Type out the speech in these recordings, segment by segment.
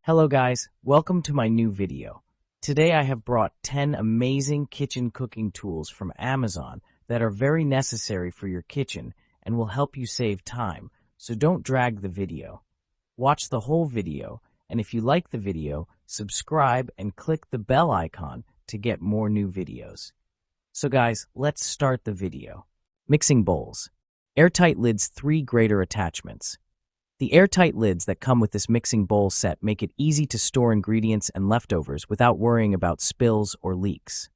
Hello guys, welcome to my new video. Today I have brought 10 amazing kitchen cooking tools from Amazon that are very necessary for your kitchen and will help you save time, so don't drag the video. Watch the whole video, and if you like the video, subscribe and click the bell icon to get more new videos. So guys, let's start the video. Mixing bowls. Airtight lids 3 greater attachments. The airtight lids that come with this mixing bowl set make it easy to store ingredients and leftovers without worrying about spills or leaks.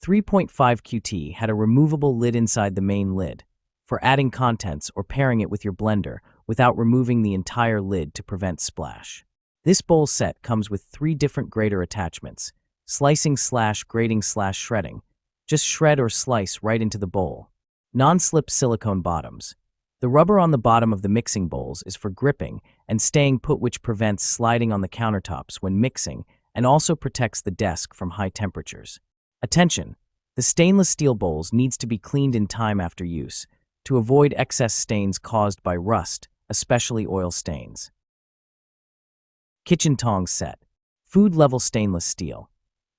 3.5 QT had a removable lid inside the main lid for adding contents or pairing it with your blender without removing the entire lid to prevent splash. This bowl set comes with 3 different grater attachments: slicing / grating / shredding. Just shred or slice right into the bowl. Non-slip silicone bottoms. The rubber on the bottom of the mixing bowls is for gripping and staying put, which prevents sliding on the countertops when mixing and also protects the desk from high temperatures. Attention! The stainless steel bowls needs to be cleaned in time after use to avoid excess stains caused by rust, especially oil stains. Kitchen tongs set. Food-level stainless steel.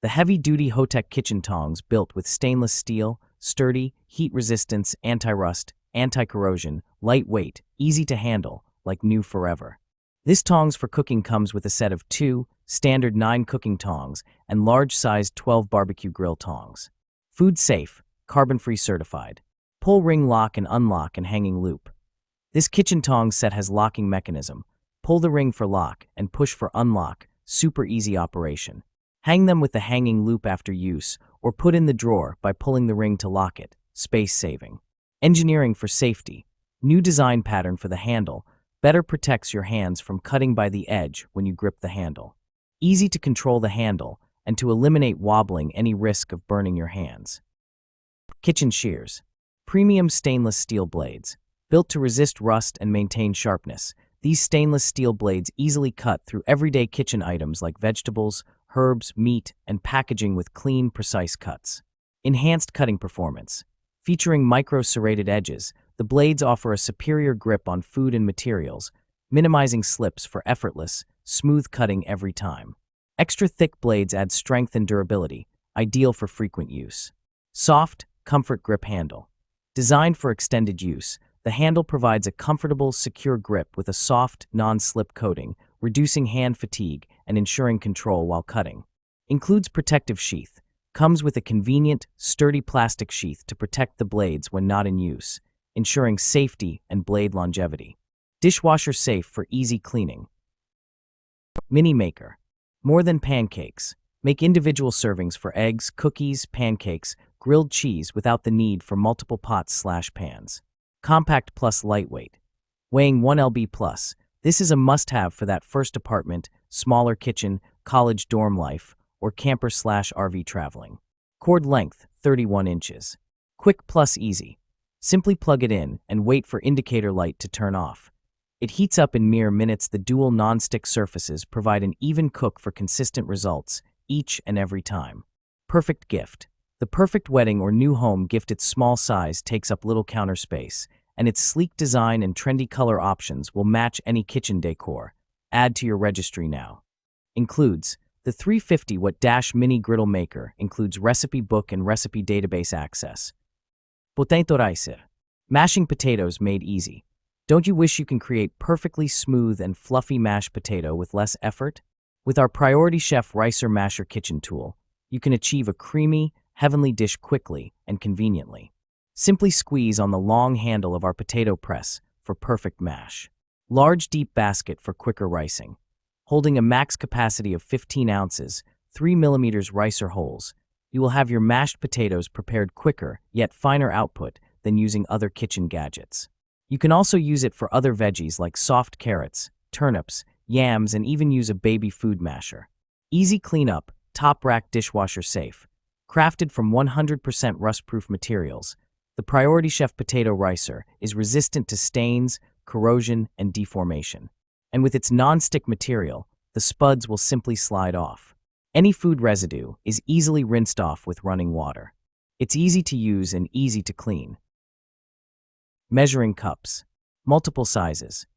The heavy-duty Hotek kitchen tongs built with stainless steel, sturdy, heat resistance, anti-rust, anti-corrosion, lightweight, easy to handle, like new forever. This tongs for cooking comes with a set of 2 standard 9 cooking tongs and large-sized 12 barbecue grill tongs. Food safe, carbon-free certified. Pull ring lock and unlock and hanging loop. This kitchen tongs set has locking mechanism. Pull the ring for lock and push for unlock, super easy operation. Hang them with the hanging loop after use or put in the drawer by pulling the ring to lock it, space saving. Engineering for safety. New design pattern for the handle. Better protects your hands from cutting by the edge when you grip the handle. Easy to control the handle and to eliminate wobbling any risk of burning your hands. Kitchen shears. Premium stainless steel blades. Built to resist rust and maintain sharpness. These stainless steel blades easily cut through everyday kitchen items like vegetables, herbs, meat, and packaging with clean, precise cuts. Enhanced cutting performance. Featuring micro-serrated edges, the blades offer a superior grip on food and materials, minimizing slips for effortless, smooth cutting every time. Extra thick blades add strength and durability, ideal for frequent use. Soft, comfort grip handle. Designed for extended use, the handle provides a comfortable, secure grip with a soft, non-slip coating, reducing hand fatigue and ensuring control while cutting. Includes protective sheath. Comes with a convenient, sturdy plastic sheath to protect the blades when not in use, ensuring safety and blade longevity. Dishwasher safe for easy cleaning. Mini maker. More than pancakes. Make individual servings for eggs, cookies, pancakes, grilled cheese without the need for multiple pots / pans. Compact plus lightweight. Weighing 1 lb plus. This is a must-have for that first apartment, smaller kitchen, college dorm life, or camper / RV traveling. Cord length, 31 inches. Quick plus easy. Simply plug it in and wait for indicator light to turn off. It heats up in mere minutes. The dual non-stick surfaces provide an even cook for consistent results, each and every time. Perfect gift. The perfect wedding or new home gift. Its small size takes up little counter space, and its sleek design and trendy color options will match any kitchen decor. Add to your registry now. Includes the 350-watt mini griddle maker. Includes recipe book and recipe database access. Potato ricer. Mashing potatoes made easy. Don't you wish you can create perfectly smooth and fluffy mashed potato with less effort? With our Priority Chef Ricer Masher kitchen tool, you can achieve a creamy, heavenly dish quickly and conveniently. Simply squeeze on the long handle of our potato press for perfect mash. Large deep basket for quicker ricing. Holding a max capacity of 15 ounces, 3 mm ricer holes, you will have your mashed potatoes prepared quicker, yet finer output than using other kitchen gadgets. You can also use it for other veggies like soft carrots, turnips, yams, and even use a baby food masher. Easy cleanup, top rack dishwasher safe. Crafted from 100% rust-proof materials, the Priority Chef Potato Ricer is resistant to stains, corrosion, and deformation. And with its non-stick material, the spuds will simply slide off. Any food residue is easily rinsed off with running water. It's easy to use and easy to clean. Measuring cups. Multiple sizes.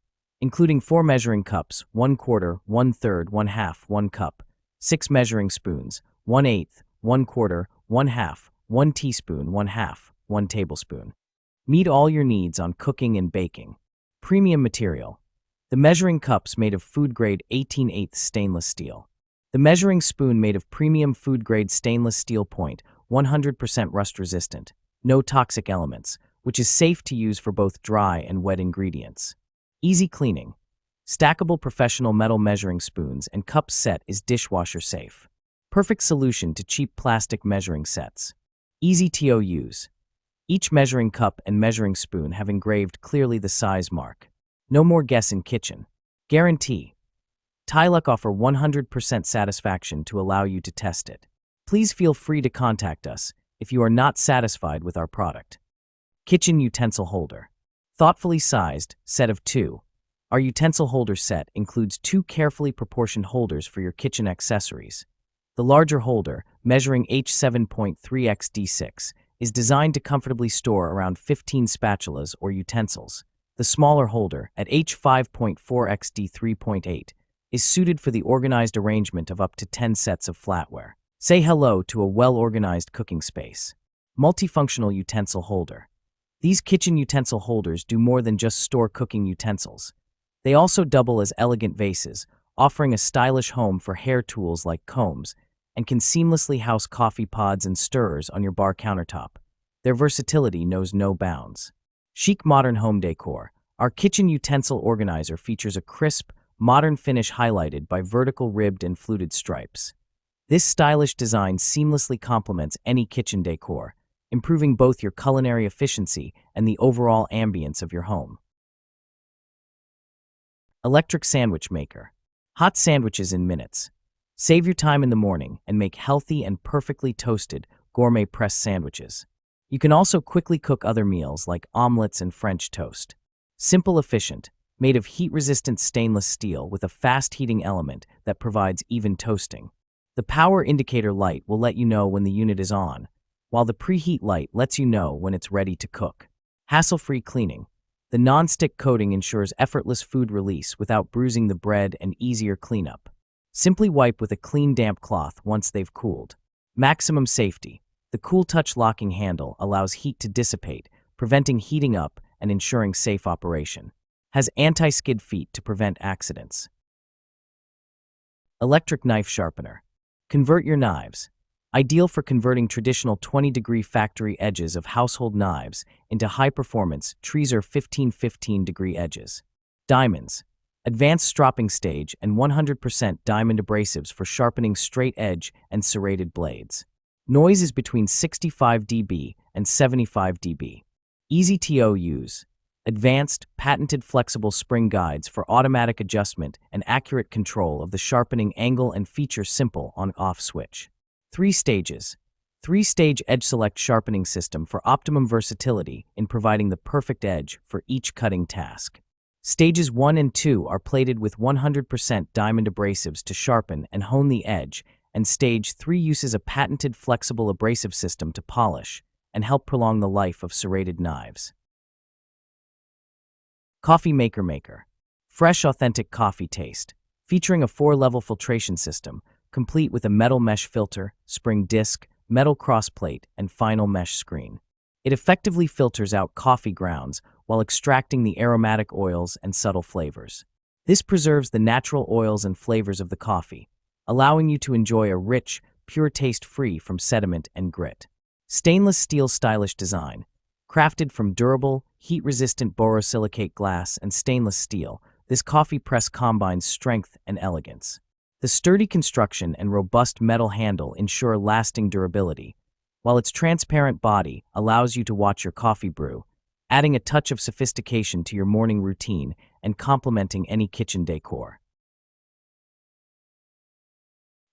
including 4 measuring cups, 1/4, 1/3, 1/2, 1 cup, 6 measuring spoons, 1/8, 1/4, 1/2, 1 teaspoon, 1/2, 1 tablespoon. Meet all your needs on cooking and baking. Premium material. The measuring cups made of food-grade 18/8 stainless steel. The measuring spoon made of premium food-grade stainless steel point, 100% rust-resistant, no toxic elements, which is safe to use for both dry and wet ingredients. Easy cleaning. Stackable professional metal measuring spoons and cups set is dishwasher safe. Perfect solution to cheap plastic measuring sets. Easy to use. Each measuring cup and measuring spoon have engraved clearly the size mark. No more guess in kitchen. Guarantee. Tyluk offer 100% satisfaction to allow you to test it. Please feel free to contact us if you are not satisfied with our product. Kitchen utensil holder. Thoughtfully sized, set of 2. Our utensil holder set includes 2 carefully proportioned holders for your kitchen accessories. The larger holder, measuring H7.3 x D6, is designed to comfortably store around 15 spatulas or utensils. The smaller holder, at H5.4 x D3.8, is suited for the organized arrangement of up to 10 sets of flatware. Say hello to a well-organized cooking space. Multifunctional utensil holder. These kitchen utensil holders do more than just store cooking utensils. They also double as elegant vases, offering a stylish home for hair tools like combs, and can seamlessly house coffee pods and stirrers on your bar countertop. Their versatility knows no bounds. Chic modern home decor. Our kitchen utensil organizer features a crisp, modern finish highlighted by vertical ribbed and fluted stripes. This stylish design seamlessly complements any kitchen decor, improving both your culinary efficiency and the overall ambience of your home. Electric sandwich maker. Hot sandwiches in minutes. Save your time in the morning and make healthy and perfectly toasted gourmet pressed sandwiches. You can also quickly cook other meals like omelets and French toast. Simple, efficient, made of heat-resistant stainless steel with a fast heating element that provides even toasting. The power indicator light will let you know when the unit is on, while the preheat light lets you know when it's ready to cook. Hassle-free cleaning. The non-stick coating ensures effortless food release without bruising the bread and easier cleanup. Simply wipe with a clean damp cloth once they've cooled. Maximum safety. The Cool Touch locking handle allows heat to dissipate, preventing heating up and ensuring safe operation. Has anti-skid feet to prevent accidents. Electric knife sharpener. Convert your knives. Ideal for converting traditional 20-degree factory edges of household knives into high-performance Treaser 1515-degree edges. Diamonds. Advanced stropping stage and 100% diamond abrasives for sharpening straight edge and serrated blades. Noise is between 65 dB and 75 dB. Easy to use. Advanced, patented flexible spring guides for automatic adjustment and accurate control of the sharpening angle and feature simple on-off switch. 3 stages. 3-stage edge select sharpening system for optimum versatility in providing the perfect edge for each cutting task. Stages 1 and 2 are plated with 100% diamond abrasives to sharpen and hone the edge, and Stage 3 uses a patented flexible abrasive system to polish and help prolong the life of serrated knives. Coffee maker. Fresh, authentic coffee taste. Featuring a 4-level filtration system, complete with a metal mesh filter, spring disc, metal crossplate, and final mesh screen. It effectively filters out coffee grounds while extracting the aromatic oils and subtle flavors. This preserves the natural oils and flavors of the coffee, allowing you to enjoy a rich, pure taste free from sediment and grit. Stainless steel stylish design. Crafted from durable, heat-resistant borosilicate glass and stainless steel, this coffee press combines strength and elegance. The sturdy construction and robust metal handle ensure lasting durability, while its transparent body allows you to watch your coffee brew, adding a touch of sophistication to your morning routine and complementing any kitchen decor.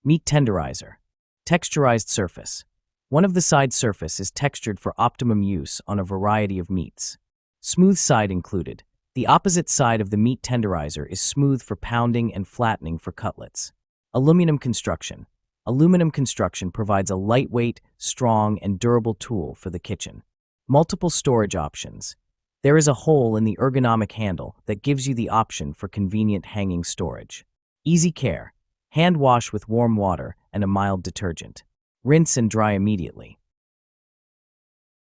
Meat tenderizer. Texturized surface. One of the side surface is textured for optimum use on a variety of meats. Smooth side included. The opposite side of the meat tenderizer is smooth for pounding and flattening for cutlets. Aluminum construction. Aluminum construction provides a lightweight, strong, and durable tool for the kitchen. Multiple storage options. There is a hole in the ergonomic handle that gives you the option for convenient hanging storage. Easy care. Hand wash with warm water and a mild detergent. Rinse and dry immediately.